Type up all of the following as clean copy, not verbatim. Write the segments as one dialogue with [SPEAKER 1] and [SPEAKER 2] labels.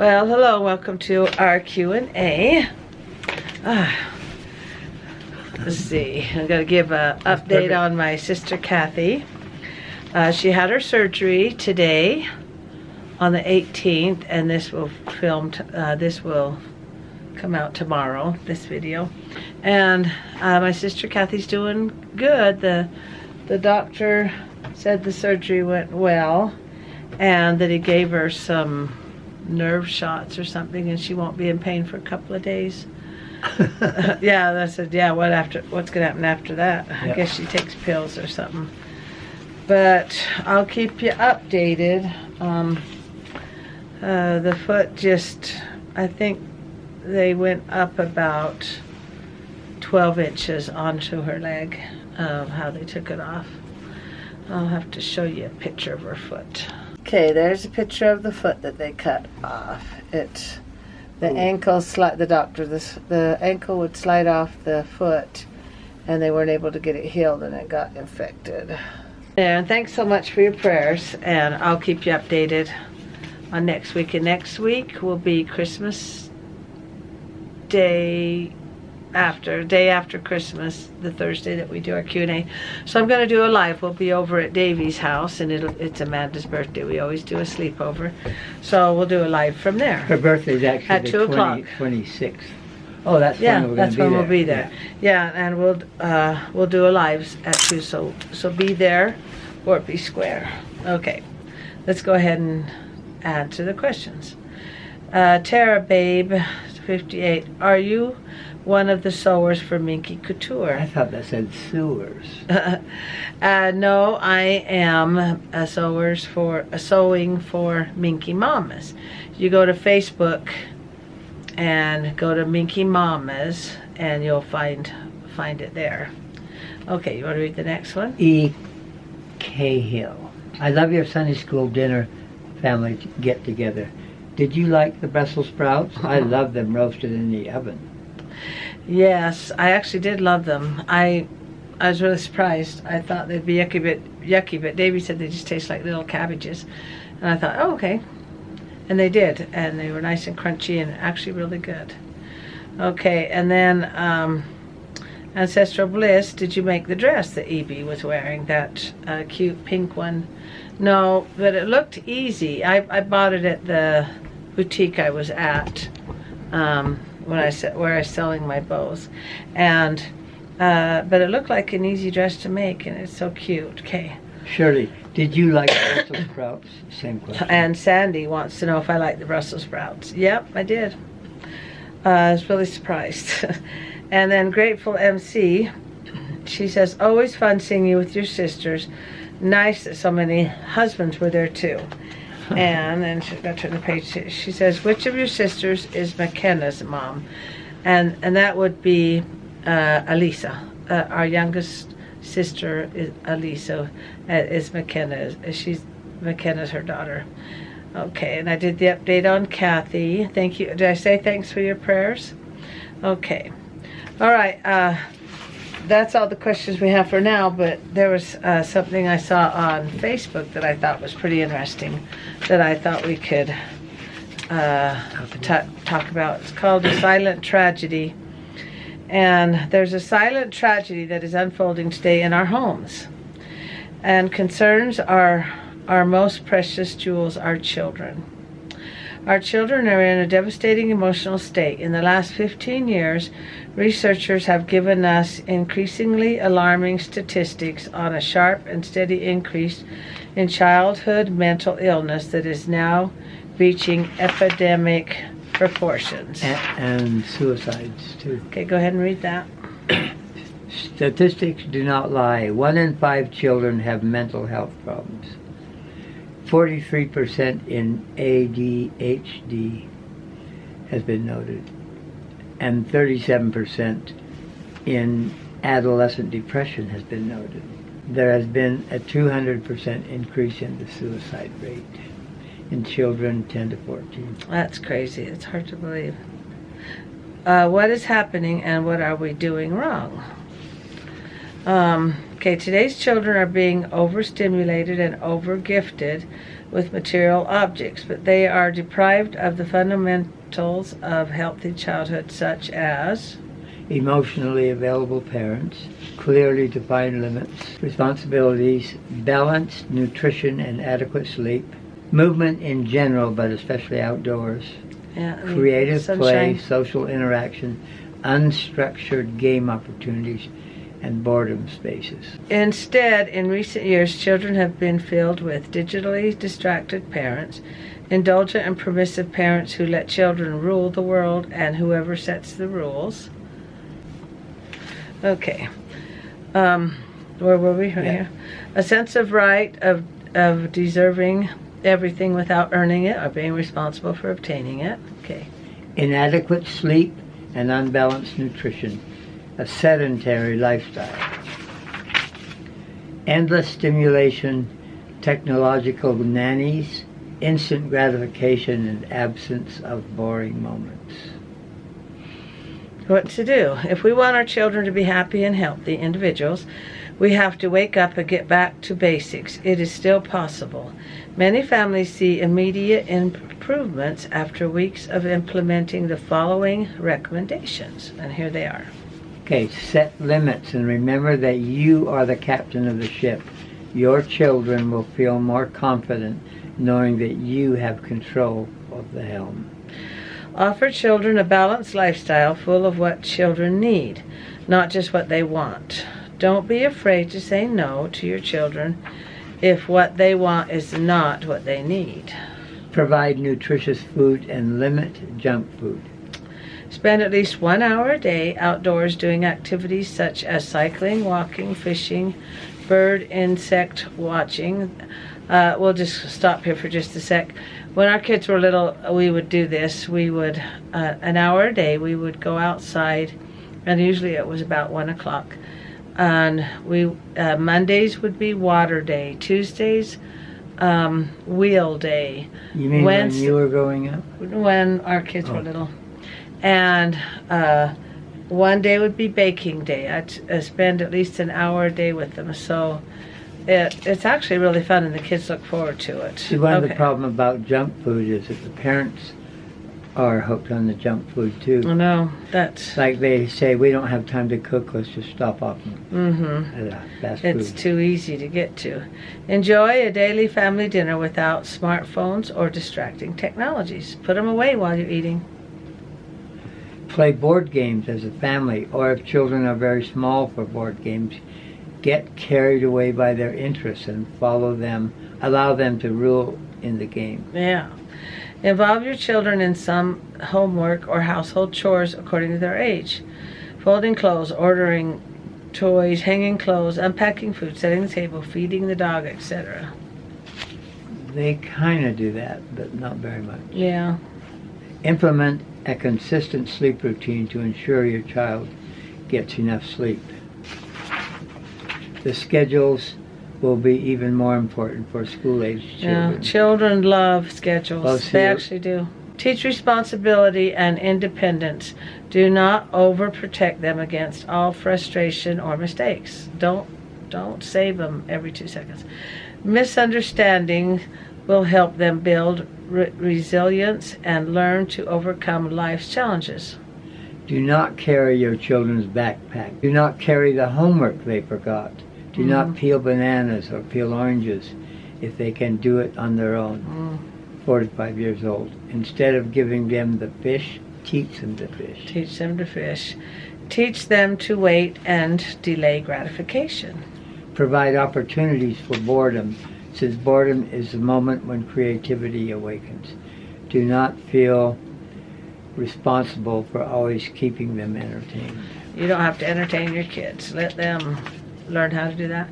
[SPEAKER 1] Well, hello, welcome to our Q&A. Let's see, I'm going to give an update on my sister Cathy. She had her surgery today on the 18th, and this will this will come out tomorrow, this video. And my sister Cathy's doing good. The doctor said the surgery went well, and that he gave her some nerve shots or something, and she won't be in pain for a couple of days. Yeah, I said, yeah, what's gonna happen after that? Yep. I guess she takes pills or something. But I'll keep you updated. The foot just, I think they went up about 12 inches onto her leg, how they took it off. I'll have to show you a picture of her foot. Okay, there's a picture of the foot that they cut off. The ankle the ankle would slide off the foot, and they weren't able to get it healed, and it got infected. And thanks so much for your prayers, and I'll keep you updated on next week. And next week will be Christmas day after Christmas, the Thursday that we do our Q&A. So I'm going to do a live. We'll be over at Davey's house, and it's Amanda's birthday. We always do a sleepover, so we'll do a live from there.
[SPEAKER 2] Her birthday is actually
[SPEAKER 1] at 2 o'clock,
[SPEAKER 2] 26th. Oh, that's
[SPEAKER 1] yeah,
[SPEAKER 2] when
[SPEAKER 1] that's when we'll be there. Yeah, and we'll do a live at 2. So be there or be square. Okay, let's go ahead and answer the questions. Tara Babe 58. Are you one of the sewers for Minky Couture?
[SPEAKER 2] I thought that said sewers.
[SPEAKER 1] No, I am a sewing for Minky Mamas. You go to Facebook and go to Minky Mamas, and you'll find it there. Okay, you want to read the next one?
[SPEAKER 2] E. Cahill. I love your Sunday school dinner family get together. Did you like the Brussels sprouts? I love them roasted in the oven.
[SPEAKER 1] Yes, I actually did love them. I was really surprised. I thought they'd be yucky, but Davey said they just taste like little cabbages. And I thought, oh, okay. And they did, and they were nice and crunchy and actually really good. Okay, and then Ancestral Bliss, did you make the dress that E.B. was wearing, that cute pink one? No, but it looked easy. I bought it at the boutique I was at, where I was selling my bows, and but it looked like an easy dress to make, and it's so cute. Okay.
[SPEAKER 2] Shirley, did you like Brussels sprouts? Same question.
[SPEAKER 1] And Sandy wants to know if I like the Brussels sprouts. Yep, I did. I was really surprised. And then Grateful MC, she says, always fun seeing you with your sisters. Nice that so many husbands were there too. And then she's got to turn the page. She says, which of your sisters is McKenna's mom? And that would be Elisa. Our youngest sister is Elisa. Is McKenna. McKenna's her daughter. Okay, and I did the update on Cathy. Thank you. Did I say thanks for your prayers? Okay. All right. That's all the questions we have for now, but there was something I saw on Facebook that I thought was pretty interesting that I thought we could talk about. It's called A Silent Tragedy. And there's a silent tragedy that is unfolding today in our homes. And concerns our most precious jewels, our children. Our children are in a devastating emotional state. In the last 15 years, researchers have given us increasingly alarming statistics on a sharp and steady increase in childhood mental illness that is now reaching epidemic proportions.
[SPEAKER 2] And suicides, too.
[SPEAKER 1] Okay, go ahead and read that.
[SPEAKER 2] Statistics do not lie. 1 in 5 children have mental health problems. 43% in ADHD has been noted, and 37% in adolescent depression has been noted. There has been a 200% increase in the suicide rate in children 10 to 14.
[SPEAKER 1] That's crazy. It's hard to believe. What is happening and what are we doing wrong? Okay, today's children are being overstimulated and overgifted with material objects, but they are deprived of the fundamentals of healthy childhood, such as
[SPEAKER 2] emotionally available parents, clearly defined limits, responsibilities, balanced nutrition and adequate sleep, movement in general, but especially outdoors, creative play, social interaction, unstructured game opportunities, and boredom spaces.
[SPEAKER 1] Instead, in recent years, children have been filled with digitally distracted parents, indulgent and permissive parents who let children rule the world and whoever sets the rules. Okay. Where were we? Right here. A sense of right, of deserving everything without earning it or being responsible for obtaining it. Okay.
[SPEAKER 2] Inadequate sleep and unbalanced nutrition. A sedentary lifestyle. Endless stimulation, technological nannies, instant gratification, and absence of boring moments.
[SPEAKER 1] What to do? If we want our children to be happy and healthy individuals, we have to wake up and get back to basics. It is still possible. Many families see immediate improvements after weeks of implementing the following recommendations. And here they are.
[SPEAKER 2] Okay, set limits and remember that you are the captain of the ship. Your children will feel more confident knowing that you have control of the helm.
[SPEAKER 1] Offer children a balanced lifestyle full of what children need, not just what they want. Don't be afraid to say no to your children if what they want is not what they need.
[SPEAKER 2] Provide nutritious food and limit junk food.
[SPEAKER 1] Spend at least 1 hour a day outdoors doing activities such as cycling, walking, fishing, bird, insect watching. We'll just stop here for just a sec. When our kids were little, we would do this. We would, an hour a day, we would go outside, and usually it was about 1 o'clock. And Mondays would be water day. Tuesdays, wheel day.
[SPEAKER 2] You mean when you were growing up?
[SPEAKER 1] When our kids were little. And one day would be baking day. I'd spend at least an hour a day with them. So it's actually really fun, and the kids look forward to it.
[SPEAKER 2] See, one of the problems about junk food is that the parents are hooked on the junk food too.
[SPEAKER 1] I know. That's
[SPEAKER 2] like they say, we don't have time to cook, let's just stop off at fast food.
[SPEAKER 1] It's too easy to get to. Enjoy a daily family dinner without smartphones or distracting technologies. Put them away while you're eating.
[SPEAKER 2] Play board games as a family, or if children are very small for board games, get carried away by their interests and follow them, allow them to rule in the game.
[SPEAKER 1] Yeah. Involve your children in some homework or household chores according to their age. Folding clothes, ordering toys, hanging clothes, unpacking food, setting the table, feeding the dog, etc.
[SPEAKER 2] They kind of do that, but not very much.
[SPEAKER 1] Yeah.
[SPEAKER 2] Implement a consistent sleep routine to ensure your child gets enough sleep. The schedules will be even more important for school-aged children.
[SPEAKER 1] Yeah, children love schedules. They actually do. Teach responsibility and independence. Do not overprotect them against all frustration or mistakes. Don't save them every 2 seconds. Misunderstanding will help them build resilience and learn to overcome life's challenges. Do not carry your children's backpack. Do not carry the homework they forgot. Do not peel bananas or peel oranges if they can do it on their own. 4 to 5 years old. Instead of giving them the fish, teach them to fish. Teach them to fish. Teach them to wait and delay gratification. Provide opportunities for boredom, since boredom is the moment when creativity awakens. Do not feel responsible for always keeping them entertained. You don't have to entertain your kids. Let them learn how to do that.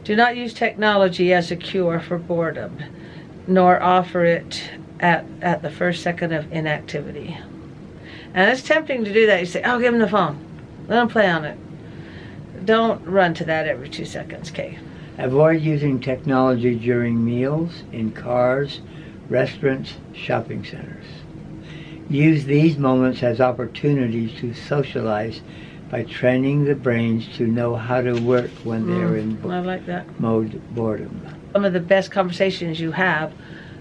[SPEAKER 1] Do not use technology as a cure for boredom, nor offer it at the first second of inactivity. And it's tempting to do that. You say, oh, give them the phone. Let them play on it. Don't run to that every 2 seconds, okay? Avoid using technology during meals, in cars, restaurants, shopping centers. Use these moments as opportunities to socialize by training the brains to know how to work when they're in I like that.
[SPEAKER 2] mode boredom.
[SPEAKER 1] Some of the best conversations you have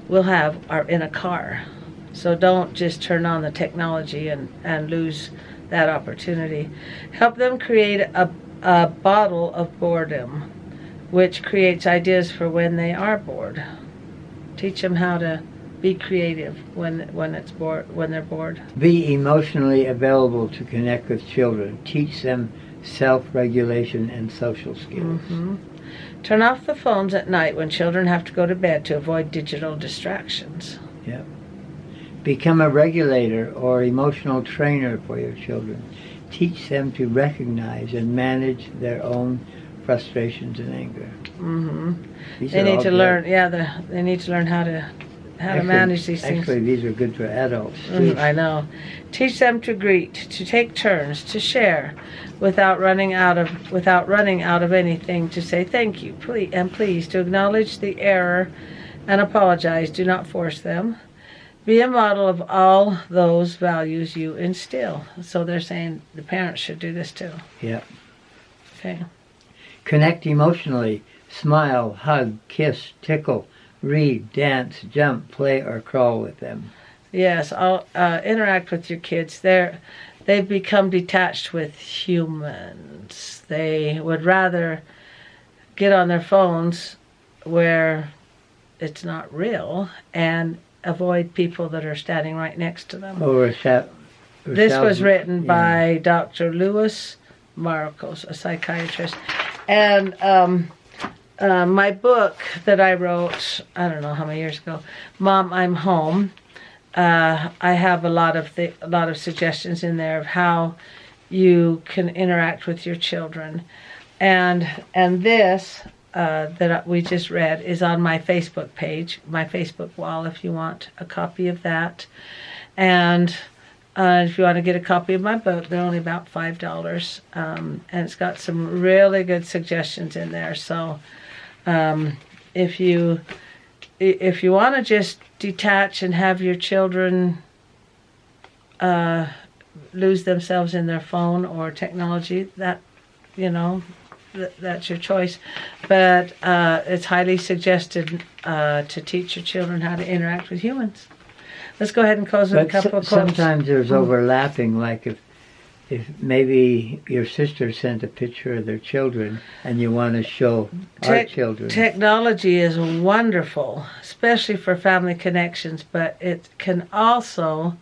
[SPEAKER 1] will have are in a car. So don't just turn on the technology and lose that opportunity. Help them create a bottle of boredom, which creates ideas for when they are bored. Teach them how to be creative when they're bored.
[SPEAKER 2] Be emotionally available to connect with children. Teach them self-regulation and social skills.
[SPEAKER 1] Mm-hmm. Turn off the phones at night when children have to go to bed to avoid digital distractions.
[SPEAKER 2] Yep. Become a regulator or emotional trainer for your children. Teach them to recognize and manage their own frustrations and anger.
[SPEAKER 1] Mm-hmm. They need to learn. Yeah, they need to learn how to manage these things.
[SPEAKER 2] Actually, these are good for adults too.
[SPEAKER 1] I know. Teach them to greet, to take turns, to share, without running out of anything. To say thank you, please, to acknowledge the error, and apologize. Do not force them. Be a model of all those values you instill. So they're saying the parents should do this too.
[SPEAKER 2] Yep.
[SPEAKER 1] Okay.
[SPEAKER 2] Connect emotionally. Smile, hug, kiss, tickle, read, dance, jump, play, or crawl with them.
[SPEAKER 1] Yes, I'll interact with your kids. They've become detached with humans. They would rather get on their phones where it's not real and avoid people that are standing right next to them. This was written by Dr. Louis Marcos, a psychiatrist. And my book that I wrote, I don't know how many years ago, Mom, I'm Home, I have a lot of suggestions in there of how you can interact with your children. And this that we just read is on my Facebook page, my Facebook wall, if you want a copy of that. And if you want to get a copy of my book, they're only about $5. And it's got some really good suggestions in there. So if you want to just detach and have your children lose themselves in their phone or technology, that's your choice. But it's highly suggested to teach your children how to interact with humans. Let's go ahead and close with a couple of quotes.
[SPEAKER 2] Sometimes there's overlapping, like if maybe your sister sent a picture of their children and you want to show our children. Technology
[SPEAKER 1] is wonderful, especially for family connections, but it can also,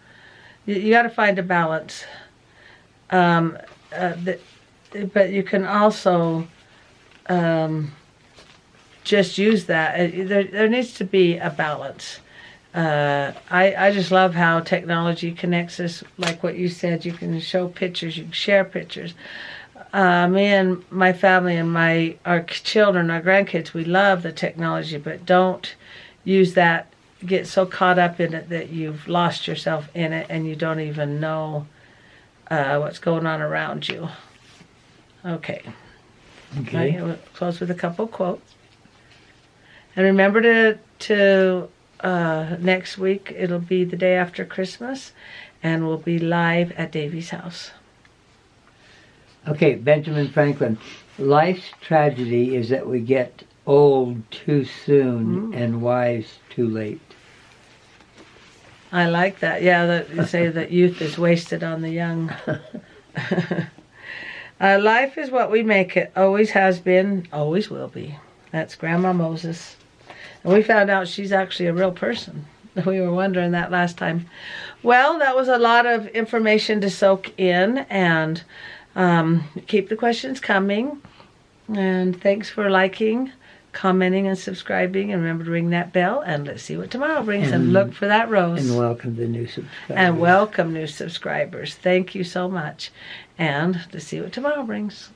[SPEAKER 1] you got to find a balance. But you can also just use that. There needs to be a balance. I just love how technology connects us. Like what you said, you can show pictures, you can share pictures. Me and my family and our children, our grandkids, we love the technology, but don't use that, get so caught up in it that you've lost yourself in it and you don't even know what's going on around you. Okay. We'll close with a couple quotes. And remember to next week, it'll be the day after Christmas, and we'll be live at Davey's house.
[SPEAKER 2] Okay, Benjamin Franklin. Life's tragedy is that we get old too soon and wise too late.
[SPEAKER 1] I like that. Yeah, that you say that youth is wasted on the young. Life is what we make it. Always has been, always will be. That's Grandma Moses. And we found out she's actually a real person. We were wondering that last time. Well, that was a lot of information to soak in, and keep the questions coming. And thanks for liking, commenting, and subscribing. And remember to ring that bell, and let's see what tomorrow brings. And look for that rose.
[SPEAKER 2] And welcome the new subscribers.
[SPEAKER 1] And welcome new subscribers. Thank you so much. And to see what tomorrow brings.